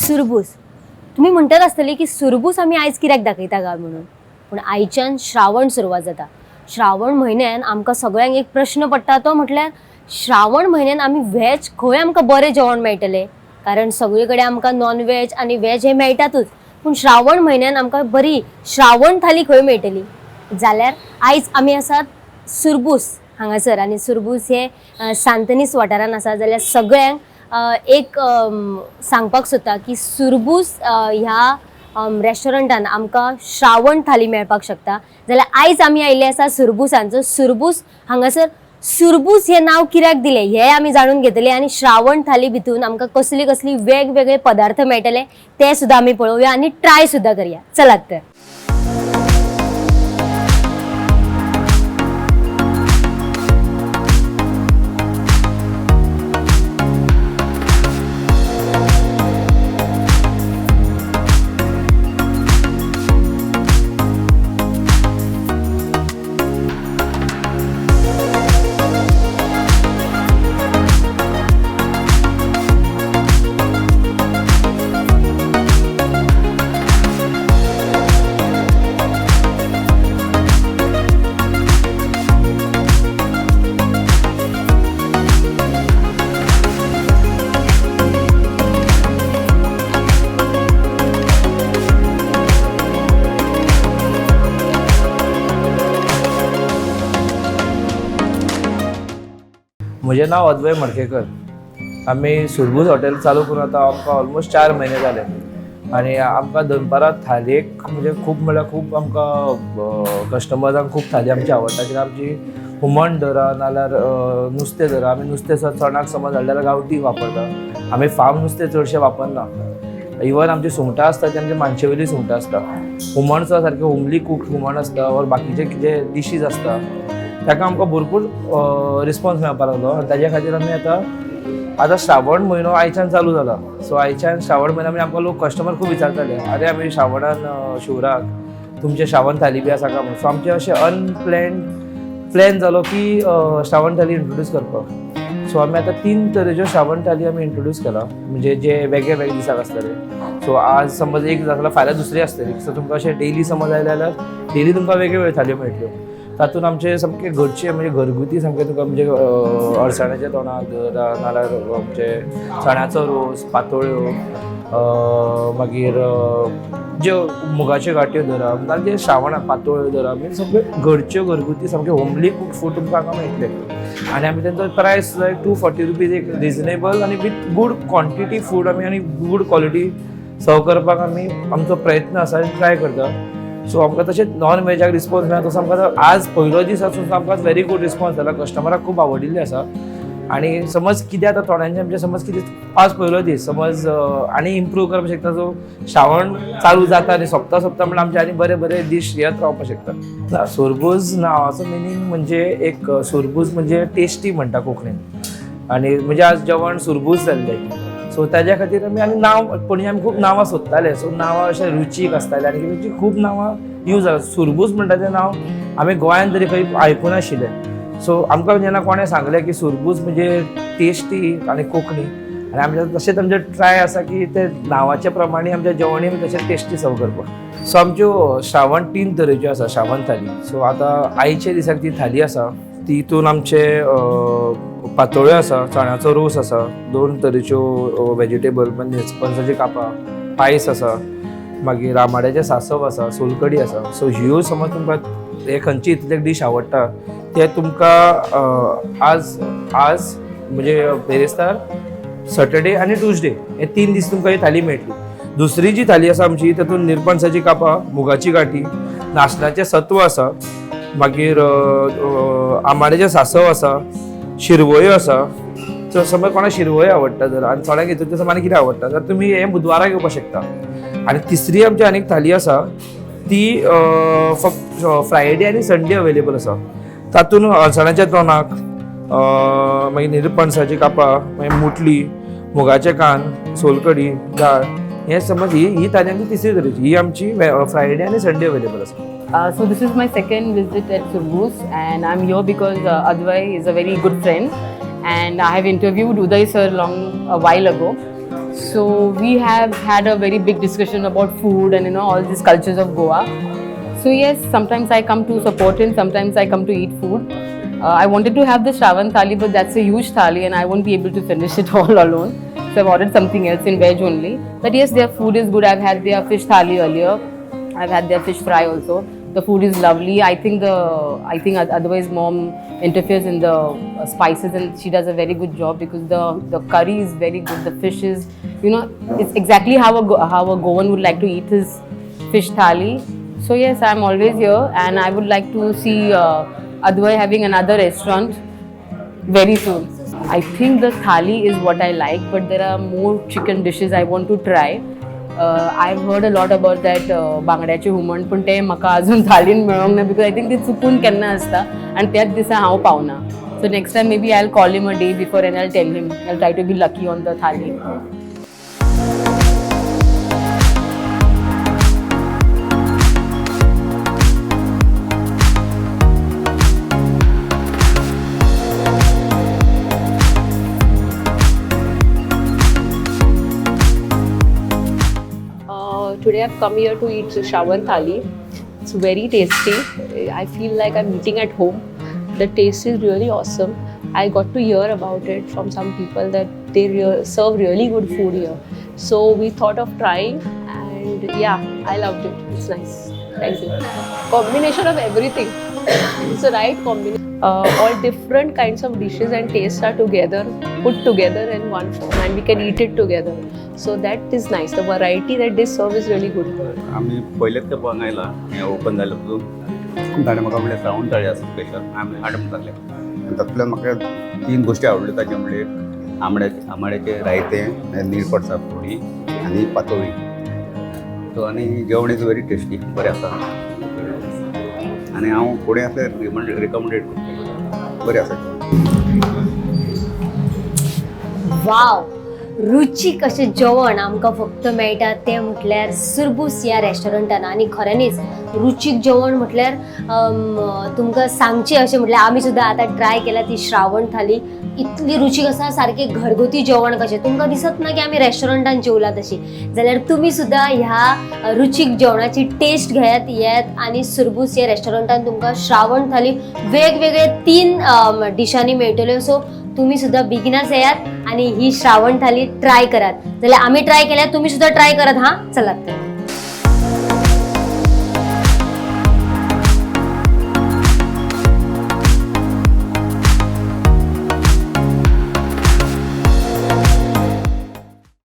सुरबूस. तुम्ही म्हणतात असतली की सुरबूस आम्ही आयज कित्याक दाखयता काय म्हणून. पण आयच्यान श्रावण सुरवात जाता. श्रावण म्हयन्यान आमकां सगळ्यांक एक प्रश्न पडटा तो म्हटल्यार श्रावण म्हयन्यान आमी व्हेज खंय आमकां बरें जेवण मेळटलें. कारण सगळे कडेन आमकां नॉन व्हेज आनी व्हेज हे मेळटातूच. पूण श्रावण म्हयन्यान आमकां बरी श्रावण थाली खंय मेळटली. जाल्यार आयज आमी आसात सुरबूस हांगासर आनी सुरबूस हे सांतनीस वाठारान आसा. जाल्यार सगळ्यांक एक सांगपाक सोदता की सुरबूस ह्या रेस्टॉरंटान आमकां श्रावण थाली मेळपाक शकता. जाल्यार आयज आमी आयिल्ले आसा सुरबूसांचो. सुरबूस हांगासर सुरबूस हे नांव कित्याक दिलें हे आमी जाणून घेतले आनी श्रावण थाली भितून आमकां कसली कसली वेगवेगळे पदार्थ मेळटले ते सुद्दां आमी पळोवया आनी ट्राय सुद्दां करया. चलात तर. म्हजें नांव अद्वय मडकेकर. आमी सुरबूस हॉटेल चालू करून आतां आमकां ऑलमोस्ट 4 म्हयने जाले आनी आमकां दनपारां थालयेक म्हणजे खूब आमकां कस्टमर्सांक खूब थाली आमची आवडटा. कित्याक आमची हुमण धरा नाल्यार नुस्तें धरा. आमी नुस्तें चणाक समज हाडल्यार गांवठी वापरता. आमी फार्म नुस्तें चडशें वापरना. इवन आमची सुंगटां आसता ती आमची मानशेवेली सुंगटां आसता. हुमणचो सारकें होमली कूक हुमण आसता और बाकीचे जे डिशीज आसता ताका आमकां भरपूर रिस्पॉन्स मेळपाक लागलो आनी ताज्या खातीर आमी आतां श्रावण म्हयनो आयच्यान चालू जाला. सो आयच्यान श्रावण म्हयन्यान आमकां लोक कस्टमर खूब विचारताले आरे आमी श्रावणान शिवराक तुमचे श्रावण थाली बी आसा काय म्हणून. सो आमचें अशें प्लॅन जालो की श्रावण थाली इंट्रोड्यूस करपाक. सो आमी आतां 3 तरेच्यो श्रावण थाली आमी इंट्रोड्यूस केला म्हणजे जे वेगळे वेगळे दिसाक आसतले. सो आज समज एक जाल्यार फाल्यां दुसरी आसतली. सो तुमकां अशें डेली समज आयले जाल्यार डेली तुमकां वेगळे वेगळे थालयो मेळटल्यो. तातूंत आमचे सामके घरचे म्हणजे घरगुती सामके तुका म्हणजे अळसाण्याचे तोणाक धरा नाल्यार आमचे चण्याचो रोस पातोळ्यो मागीर ज्यो मुगाच्यो गांठ्यो धरा नाल्यार जे श्रावणाक पातोळ्यो धरा म्हणजे सगळे घरच्यो घरगुती सामके होमली कूक फूड तुमकां हांगा मेळटले. आनी आमी तेंचो प्रायस लायक 240 रुपीज एक रिजनेबल आनी वीथ गूड क्वॉन्टिटी फूड आमी आनी गूड क्वॉलिटी सर्व करपाक आमी आमचो प्रयत्न आसा आनी ट्राय करता. सो आमकां तशें नॉन व्हेजाक रिस्पॉन्स मेळटा तसो आमकां आज पयलो दीस आसून आमकां व्हेरी गूड रिस्पॉन्स जाला. कस्टमराक खूब आवडिल्ली आसा. आनी समज कितें आतां थोड्यांचें आमचें समज कितें आज पयलो दीस समज आनी इम्प्रूव करपाक शकता. सो श्रावण चालू जाता आनी सोंपता म्हणल्यार आमचे आनी बरे बरे डीश येत रावपाक शकता. सुरबूस नांवाचो मिनींग म्हणजे एक सुरबूस म्हणजे टेस्टी म्हणटा कोंकणीन. आनी म्हणजे आज जेवण सुरबूस जाल्लें. सो ताज्या खातीर आनी नांव पयलीं आमी खूब नांवां सोदताले. सो नांवां अशें रुचीक आसताले आनी ताची खूब नांवां यूज जाता. सुरबूस म्हणटा तें नांव आमी गोंयांत तरी खंय आयकूं नाशिल्लें. सो आमकां जेन्ना कोणें सांगलें की सुरबूस म्हणजे टेस्टी आनी कोंकणी आनी आमचे तशेंच आमचें ट्राय आसा की ते नांवाच्या प्रमाणे आमच्या जेवणी तशें टेस्टी सर्व करपाक. सो आमच्यो श्रावण 3 तरेच्यो आसा श्रावण थाली. सो आतां आयचे दिसाक ती थाली आसा तितून आमचे पातोळ्यो आसा चण्याचो रोस आसा 2 तरेच्यो वेजिटेबल म्हणजे पणसाची कापां पायस आसा मागीर आमाड्याचें सांसव आसा सोलकडी आसा. सो ह्यो समज तुमकां हे खंयची इतले डीश आवडटा ते तुमकां आज म्हणजे बेरेस्तार सॅटर्डे आनी ट्युजडे हे 3 दीस तुमकां ही थाली मेळटली. दुसरी जी थाली आसा आमची तातूंत निरपणसाची कापां मुगाची गांठी नाशण्याचें सत्व आसा मागीर आमाड्याचें सांसव आसा शिरवयो आसा. सो समज कोणाक शिरवयो आवडटा जर आनी थोड्यांक हितून समज आनी कितें आवडटा जाल्यार तुमी हे बुधवाराक येवपाक शकता. आनी तिसरी आमची आनी एक थाली आसा ती फक्त फ्रायडे आनी संडे अवेलेबल आसा. तातूंत अळसाण्याच्या तोणाक मागीर निरपणसाची कापां मागीर मुटली मुगाचें कान सोलकडी दाळ हे समज ही थाली आमची तिसरी तरेची. ही आमची फ्रायडे आनी संडे अवेलेबल आसा. So this is my second visit at Surboos and I'm here because Advai is a very good friend and I have interviewed Uday sir a while ago So we have had a very big discussion about food and all these cultures of Goa. So yes, sometimes I come to support him, sometimes I come to eat food. I wanted to have the Shravan thali, but that's a huge thali and I won't be able to finish it all alone. So I've ordered something else in veg only. But yes, their food is good. I've had their fish thali earlier. I've had their fish fry also. The food is lovely. I think otherwise mom interferes in the spices and she does a very good job because the curry is very good. The fish is, it's exactly how a Goan would like to eat his fish thali. So yes, I'm always here and I would like to see Advai having another restaurant very soon. I think the thali is what I like, but there are more chicken dishes I want to try. I've heard a lot about that बांगड्याचे हुमण पण ते म्हाका अजून थालीन मेळोंक ना because I think ते चुकून केन्ना आसता and त्याच दिसा हांव पावना. So next time maybe I'll call him a day before and I'll tell him. I'll try to be lucky on the thali. Today I've come here to eat Shravan thali. It's very tasty. I feel like I'm eating at home. The taste is really awesome. I got to hear about it from some people that they serve really good food here. So we thought of trying and yeah, I loved it. It's nice. Thank you. Combination of everything. It's the right combination. All different kinds of dishes and tastes are together, put together in one form and we can eat it together. So that is nice. The variety that they serve is really good. आम्ही पहिलेच तेंपाक आयला हें open जालें पासून ताणें म्हाका म्हणलें श्रावण थाळी आसा स्पेशल आमी हाडूंक जालें आनी तातूंतल्यान म्हाका 3 गोश्टी आवडल्यो ताचे म्हणल्यार आंबाड्याचें रायतें निरपट सापडी आनी पातोळी सो आनी जेवण इज व्हेरी टेस्टी बरें आसा आनी हांव फुडें आसल्यार रिकमेंडेड करता बरें आसा वाव, रुचीक अशें जेवण आमकां फक्त मेळटा तें म्हटल्यार सुरबूस ह्या रेस्टॉरंटान आनी खऱ्यांनीच रुचीक जेवण म्हटल्यार तुमकां सांगचें अशें म्हटल्यार आमी सुद्दां आतां ट्राय केला ती श्रावण थाली इतली रुचीक आसा सारकें घरगुती जेवण कशें तुमकां दिसत ना की आमी रेस्टॉरंटान जेवला तशी जाल्यार तुमी सुद्दां ह्या रुचीक जेवणाची टेस्ट येयात आनी सुरबूस ह्या रेस्टॉरंटान तुमकां श्रावण थाली वेगवेगळे 3 डिशांनी मेळटल्यो सो तुम्ही सुद्धा बिगिनर्स येयात आणि ही श्रावण थाली ट्राय करात जाल्यार आम्ही ट्राय केल्यार तुम्ही सुद्धा ट्राय करात हा चला